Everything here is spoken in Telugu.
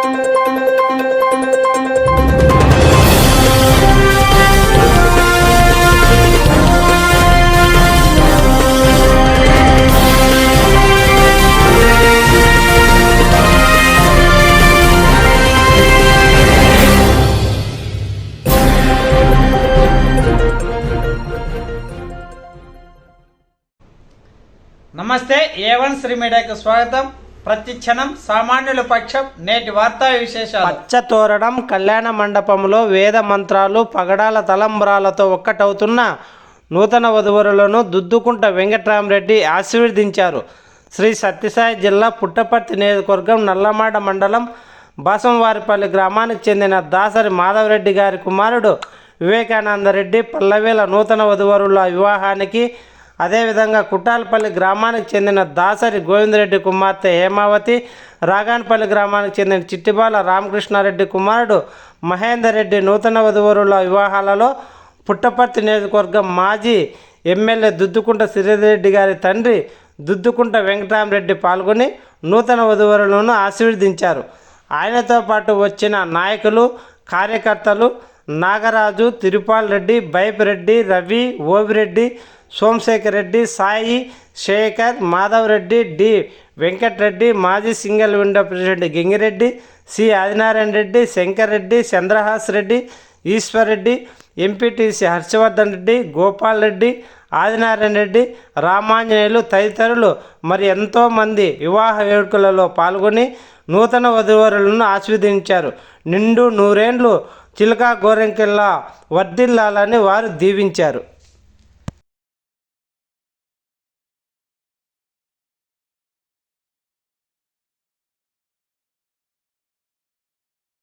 నమస్తే A1 శ్రీ మీడియాకు స్వాగతం. ప్రతి క్షణం సామాన్యుల పక్షం. నేటి వార్తా విశేషాలు. పచ్చతోరణం కళ్యాణ మండపంలో వేద మంత్రాలు పగడాల తలంబ్రాలతో ఒక్కటవుతున్న నూతన వధువరులను దుద్దుకుంట వెంకట్రామరెడ్డి ఆశీర్వదించారు. శ్రీ సత్యసాయి జిల్లా పుట్టపర్తి నియోజకవర్గం నల్లమాడ మండలం బాసంవారిపల్లి గ్రామానికి చెందిన దాసరి మాధవరెడ్డి గారి కుమారుడు వివేకానందరెడ్డి పల్లవేల నూతన వధువరుల వివాహానికి, అదేవిధంగా కుట్టాలపల్లి గ్రామానికి చెందిన దాసరి గోవిందరెడ్డి కుమార్తె హేమావతి, రాగాన్పల్లి గ్రామానికి చెందిన చిట్టిబాల రామకృష్ణారెడ్డి కుమారుడు మహేందర్ రెడ్డి నూతన వధువరుల వివాహాలలో పుట్టపర్తి నియోజకవర్గం మాజీ ఎమ్మెల్యే దుద్దుకుంట శ్రీరెడ్డి గారి తండ్రి దుద్దుకుంట వెంకటరామరెడ్డి పాల్గొని నూతన వధువరులను ఆశీర్వదించారు. ఆయనతో పాటు వచ్చిన నాయకులు, కార్యకర్తలు నాగరాజు, తిరుపాల్ రెడ్డి, బైపిరెడ్డి, రవి, ఓబిరెడ్డి, సోమశేఖర్ రెడ్డి, సాయి, శేఖర్, మాధవ్ రెడ్డి, డి వెంకటరెడ్డి, మాజీ single window president Gingireddy, C Adinarayana Reddy, Shankar Reddy, Chandrahas Reddy, Eshwar Reddy, MPTC Harshavardhan Reddy, Gopal Reddy, Adinarayana Reddy, Ramanjaneyulu తదితరులు మరి ఎంతోమంది వివాహ వేడుకలలో పాల్గొని నూతన వధువరులను ఆశీర్వదించారు. నిండు నూరేండ్లు చిలకా గోరెంకెల్లా వర్ధిల్లాలని వారు దీవించారు.